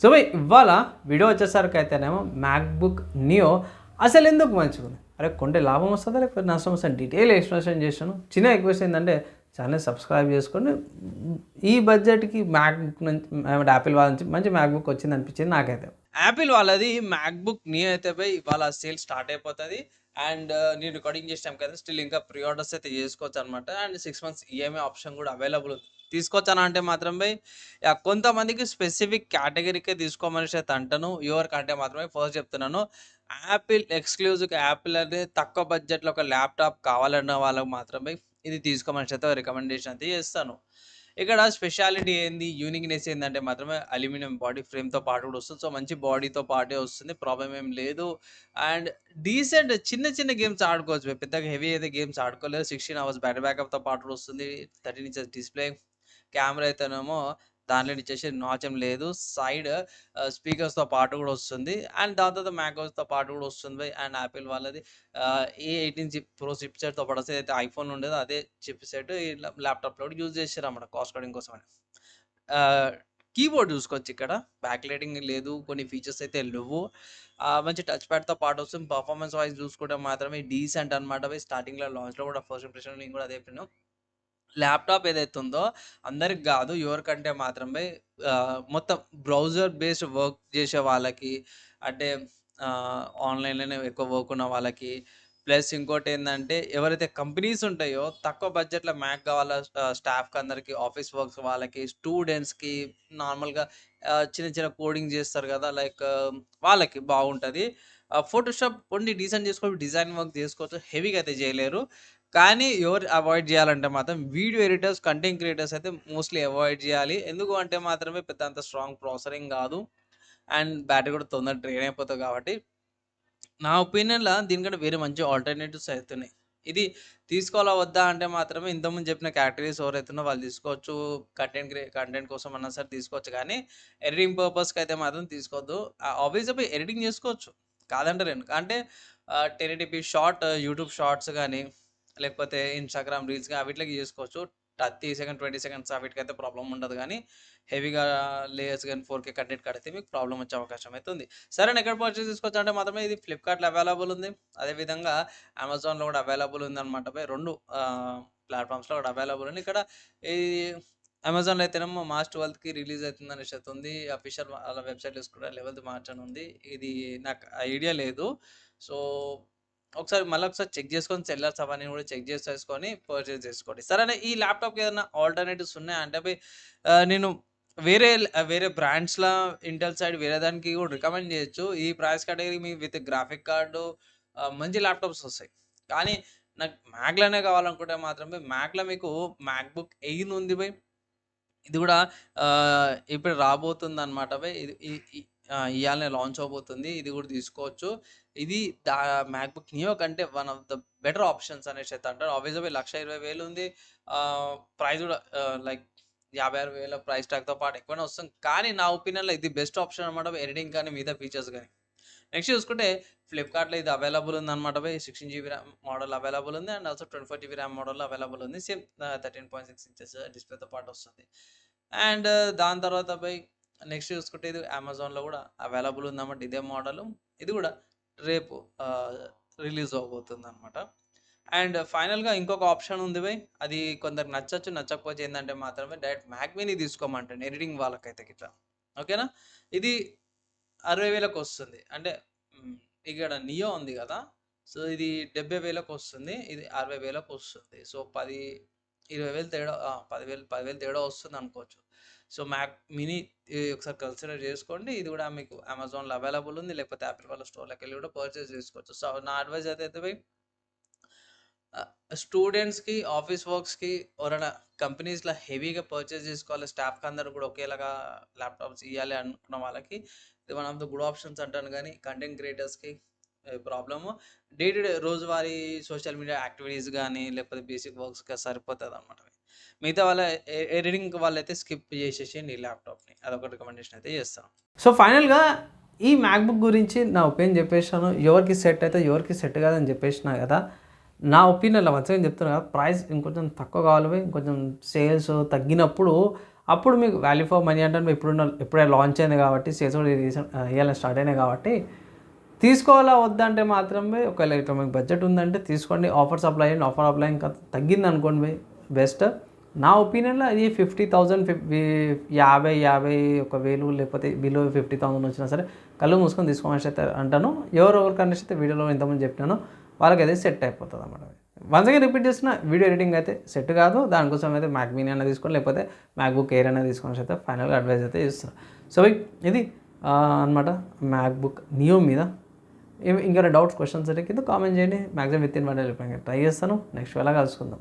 So భయ్ ఇవాళ video వచ్చేసరికి అయితేనేమో మ్యాక్బుక్ నియో అసలు ఎందుకు మంచిగా ఉంది, అరే కొంటే లాభం వస్తుందా లేకపోతే నష్టం వస్తుందా డీటెయిల్ ఎక్స్ప్లెనేషన్ చేశాను. చిన్న రిక్వెస్ట్ ఏంటంటే ఛానల్ సబ్స్క్రైబ్ చేసుకొని ఈ బడ్జెట్కి మ్యాక్బుక్ నుంచి యాపిల్ వాళ్ళ నుంచి మంచి మ్యాక్బుక్ వచ్చింది అనిపించింది నాకైతే. యాపిల్ వాళ్ళది మ్యాక్బుక్ నియో అయితే పోయి ఇవాళ సేల్ స్టార్ట్ అయిపోతుంది. అండ్ నేను రికార్డింగ్ చేసాం కదా, స్టిల్ ఇంకా ప్రీ ఆర్డర్స్ అయితే చేసుకోవచ్చు అనమాట. అండ్ 6 months ఈఎంఐ ఆప్షన్ కూడా అవైలబుల్ ఉంది. తీసుకొచ్చాను అంటే మాత్రం పోయి కొంతమందికి స్పెసిఫిక్ కేటగిరీకే తీసుకోమని అయితే అంటాను. ఎవరికంటే మాత్రమే ఫస్ట్ చెప్తున్నాను, యాపిల్ ఎక్స్క్లూజివ్ యాపిల్ అనేది తక్కువ బడ్జెట్లో ఒక ల్యాప్టాప్ కావాలన్న వాళ్ళకి మాత్రమే ఇది తీసుకోమని అయితే రికమెండేషన్ అయితే చేస్తాను. ఇక్కడ స్పెషాలిటీ ఏంది, యూనిక్నెస్ ఏంటంటే మాత్రమే అల్యూమినియం బాడీ ఫ్రేమ్తో పాటు కూడా వస్తుంది. సో మంచి బాడీతో పాటే వస్తుంది, ప్రాబ్లం ఏం లేదు. అండ్ డీసెంట్ చిన్న చిన్న గేమ్స్ ఆడుకోవచ్చు, పెద్దగా హెవీ అయితే గేమ్స్ ఆడుకోలేదు. 16 hours బ్యాటరీ బ్యాకప్తో పాటు కూడా వస్తుంది. 13 inches డిస్ప్లే, కెమెరా అయితేనేమో దాంట్లో ఇచ్చేసి నాచ్ ఏం లేదు. సైడ్ స్పీకర్స్తో పాటు కూడా వస్తుంది. అండ్ దాని తర్వాత మ్యాక్ఓఎస్తో పాటు కూడా వస్తుంది. అండ్ యాపిల్ వాళ్ళది A18 చిప్ ప్రో చిప్ సెట్తో పాటు వస్తుంది. అయితే ఐఫోన్ ఉండేది అదే చిప్ సెట్ ఈ ల్యాప్టాప్లో కూడా యూజ్ చేసారు అన్నమాట కాస్ట్ కటింగ్ కోసం అని. కీబోర్డ్ చూసుకోవచ్చు, ఇక్కడ బ్యాక్ లైటింగ్ లేదు, కొన్ని ఫీచర్స్ అయితే లేవు. మంచి టచ్ ప్యాడ్తో పాటు వస్తుంది. పర్ఫార్మెన్స్ వైజ్ చూసుకుంటే మాత్రమే డీసెంట్ అనమాట. స్టార్టింగ్లో లాంచ్లో కూడా ఫస్ట్ ఇంప్రెషన్ నేను కూడా అదే చెప్పాను, ల్యాప్టాప్ ఏదైతే ఉందో అందరికి కాదు, ఎవరికంటే మాత్రమే మొత్తం బ్రౌజర్ బేస్డ్ వర్క్ చేసే వాళ్ళకి, అంటే ఆన్లైన్లోనే ఎక్కువ వర్క్ ఉన్న వాళ్ళకి, ప్లస్ ఇంకోటి ఏంటంటే ఎవరైతే కంపెనీస్ ఉంటాయో తక్కువ బడ్జెట్లో మ్యాక్ కావాల స్టాఫ్కి అందరికీ, ఆఫీస్ వర్క్స్ వాళ్ళకి, స్టూడెంట్స్కి, నార్మల్గా చిన్న చిన్న కోడింగ్ చేస్తారు కదా, లైక్ వాళ్ళకి బాగుంటుంది. ఫోటోషాప్ కొన్ని డీసెంట్ చేసుకోవచ్చు, డిజైన్ వర్క్ చేసుకోవచ్చు, హెవీగా అయితే చేయలేరు. కానీ ఎవరు అవాయిడ్ చేయాలంటే మాత్రం వీడియో ఎడిటర్స్, కంటెంట్ క్రియేటర్స్ అయితే మోస్ట్లీ అవాయిడ్ చేయాలి. ఎందుకు అంటే మాత్రమే పెద్ద అంత స్ట్రాంగ్ ప్రాసెసింగ్ కాదు, అండ్ బ్యాటరీ కూడా తొందరగా డ్రైన్ అయిపోతుంది. కాబట్టి నా ఒపీనియన్‌లో దీనికంటే వేరే మంచి ఆల్టర్‌నేటివ్స్ అయితున్నాయి. ఇది తీసుకోవాలా వద్దా అంటే మాత్రమే ఇంతకుముందు చెప్పిన కేటగిరీస్ ఎవరైతే ఉన్నారో వాళ్ళు తీసుకోవచ్చు. కంటెంట్ కోసం అన్నా సరే తీసుకోవచ్చు. కానీ ఎడిటింగ్ పర్పస్‌కి అయితే మాత్రం తీసుకోవద్దు. ఆబ్వియస్‌గా ఎడిటింగ్ చేసుకోవచ్చు, కాదంటలేను. అంటే 1080p షార్ట్ యూట్యూబ్ షార్ట్స్ గానీ, లేకపోతే ఇన్‌స్టాగ్రామ్ రీల్స్ వీటిలకి చేసుకోవచ్చు. 30 సెకండ్, 20 సెకండ్స్ వీటికైతే ప్రాబ్లమ్ ఉండదు. కానీ హెవీగా లేయర్స్ గానీ 4K కంటెంట్ కడితే మీకు ప్రాబ్లమ్ వచ్చే అవకాశం అయితే ఉంది. సరే, ఎక్కడ పర్చేస్ చేసుకోవచ్చు అంటే మాత్రమే ఇది ఫ్లిప్‌కార్ట్‌లో అవైలబుల్ ఉంది. అదేవిధంగా అమెజాన్‌లో కూడా అవైలబుల్ ఉందన్నమాట. 2 ప్లాట్‌ఫామ్స్‌లో కూడా అవైలబుల్ ఉంది. ఇక్కడ ఈ అమెజాన్‌లో అయితేనేమో మార్చ్ 12కి రిలీజ్ అవుతుందనేసి ఉంది. అఫీషియల్ వాళ్ళ వెబ్‌సైట్‌లో చూసుకుంటే 11th మార్చ్ అని ఉంది. ఇది నాకు ఐడియా లేదు. సో ఒకసారి చెక్ చేసుకొని సెల్లర్స్ అవన్నీ కూడా చెక్ చేసేసుకొని పర్చేస్ చేసుకోండి. సరేనా, ఈ ల్యాప్‌టాప్‌కి ఏదైనా ఆల్టర్‌నేటివ్స్ ఉన్నాయా అంటే నేను వేరే బ్రాండ్స్‌ల ఇంటెల్ సైడ్ వేరే దానికి కూడా రికమెండ్ చేయొచ్చు. ఈ price category me with graphic card మంచి ల్యాప్‌టాప్స్ వస్తాయి. కానీ నాకు మ్యాక్‌లోనే కావాలనుకుంటే మాత్రమే మ్యాక్‌లో మీకు మ్యాక్‌బుక్ ఎయిర్ ఉంది బై. ఇది కూడా ఇప్పుడు రాబోతుందనమాట బై. ఇది ఇ ఇ ఇయాలనే లాంచ్ అవబోతుంది. ఇది కూడా తీసుకోవచ్చు. ఇది దా మ్యాక్‌బుక్ నియో కంటే one of the better options అనేసి అయితే అంటారు. ఆబ్వియస్‌గా 1,20,000 ఉంది. ప్రైస్ కూడా లైక్ 56,000 ప్రైస్ ట్యాగ్‌తో పాటు ఎక్కువనే వస్తుంది. కానీ నా ఒపీనియన్‌లో ఇది బెస్ట్ ఆప్షన్ అనమాట, ఎడిటింగ్ కానీ మిగతా ఫీచర్స్ గానీ. నెక్స్ట్ చూసుకుంటే ఫ్లిప్‌కార్ట్‌లో ఇది అవైలబుల్ ఉందనమాట by. 16 GB RAM model available ఉంది. అండ్ ఆల్సో 24 జీబీ ర్యామ్ మోడల్‌లో అవైలబుల్ ఉంది. సేమ్ 13.6 ఇంచెస్ డిస్‌ప్లేతో పాటు వస్తుంది. అండ్ దాని తర్వాత బై నెక్స్ట్ చూసుకుంటే ఇది అమెజాన్‌లో కూడా అవైలబుల్ ఉందన్నమాట ఇదే మోడలు. ఇది కూడా రేపు రిలీజ్ అవ్వబోతుందనమాట. అండ్ ఫైనల్‌గా ఇంకొక ఆప్షన్ ఉంది బై. అది కొందరికి నచ్చొచ్చు, నచ్చకపోతే ఏందంటే మాత్రమే డైరెక్ట్ మ్యాక్ మినీ తీసుకోమంటాను ఎడిటింగ్ వాళ్ళకైతే గిట్లా. ఓకేనా? ఇది 60,000కి వస్తుంది. అంటే ఇక్కడ నియో ఉంది కదా, సో ఇది 70,000కి వస్తుంది. ఇది 60,000కి వస్తుంది. సో 10, 20,000 తేడా, 10,000 తేడా వస్తుంది అనుకోవచ్చు. సో మ్యాక్ మినీ ఒకసారి కన్సిడర్ చేసుకోండి. ఇది కూడా మీకు అమెజాన్‌లో అవైలబుల్ ఉంది. లేకపోతే యాపిల్ వాళ్ళ స్టోర్‌లోకి వెళ్ళి కూడా పర్చేస్ చేసుకోవచ్చు. సో నా అడ్వైస్ అయితే బై, స్టూడెంట్స్‌కి, ఆఫీస్ వర్క్స్‌కి, ఎవరైనా కంపెనీస్‌లో హెవీగా పర్చేస్ చేసుకోవాలి, స్టాఫ్‌కి అందరూ కూడా ఒకేలాగా ల్యాప్‌టాప్స్ ఇయ్యాలి అనుకున్న వాళ్ళకి ఇది one of the good options అంటాను. కానీ కంటెంట్ క్రియేటర్స్‌కి ప్రాబ్లము డే టు డే రోజువారీ సోషల్ మీడియా యాక్టివిటీస్ గానీ, లేకపోతే బేసిక్ వర్క్స్‌కి సరిపోతదనమాట. మిగతా వాళ్ళ ఎడిటింగ్ వాళ్ళైతే స్కిప్ చేసేసేయండి ఈ ల్యాప్‌టాప్‌ని. అదొక రికమెండేషన్ అయితే చేస్తాను. సో ఫైనల్‌గా ఈ మ్యాక్‌బుక్ గురించి నా ఒపీనియన్ చెప్పేసాను. ఎవరికి సెట్ అయితే ఎవరికి సెట్ కాదని చెప్పేసినా కదా. నా ఒపీనియన్‌లో వన్స్ అగైన్ చెప్తున్నా కదా, ప్రైస్ ఇంకొంచెం తక్కువ కావాలి, ఇంకొంచెం సేల్స్ తగ్గినప్పుడు అప్పుడు మీకు వాల్యూ ఫర్ మనీ అంటే ఇప్పుడే లాంచ్ అయింది కాబట్టి సేల్స్ కూడా ఇవాళ స్టార్ట్ అయినాయి కాబట్టి తీసుకోవాలా వద్దంటే మాత్రమే ఒకవేళ ఇట్లా మీకు బడ్జెట్ ఉందంటే తీసుకోండి. ఆఫర్స్ అప్లై చేయండి. ఆఫర్ అప్లై ఇంకా తగ్గింది అనుకోండి బెస్ట్. నా ఒపీనియన్లో అది 50,000 51,000 లేకపోతే బిలో 50,000 వచ్చినా సరే కళ్ళు మూసుకొని తీసుకోమని అయితే అంటాను. ఎవరికన్నా అయితే వీడియోలో ఇంతకుముందు చెప్పినాను వాళ్ళకైతే సెట్ అయిపోతుంది అన్నమాట. వన్స్ అగైన్ రిపీట్ చేసిన వీడియో ఎడిటింగ్ అయితే సెట్ కాదు. దానికోసం అయితే మ్యాక్ మినీ అనేది తీసుకోండి, లేకపోతే మ్యాక్బుక్ ఎయిర్ అనేది తీసుకొని అయితే ఫైనల్గా అడ్వైజ్ అయితే ఇస్తాను. సో ఇది అనమాట మ్యాక్బుక్ నియో మీద. ఇంకా డౌట్స్ క్వశ్చన్స్ అయితే కింద కామెంట్ చేయండి. Maximum with in 1 day try చేస్తాను. నెక్స్ట్ వేళ కలుసుకుందాం.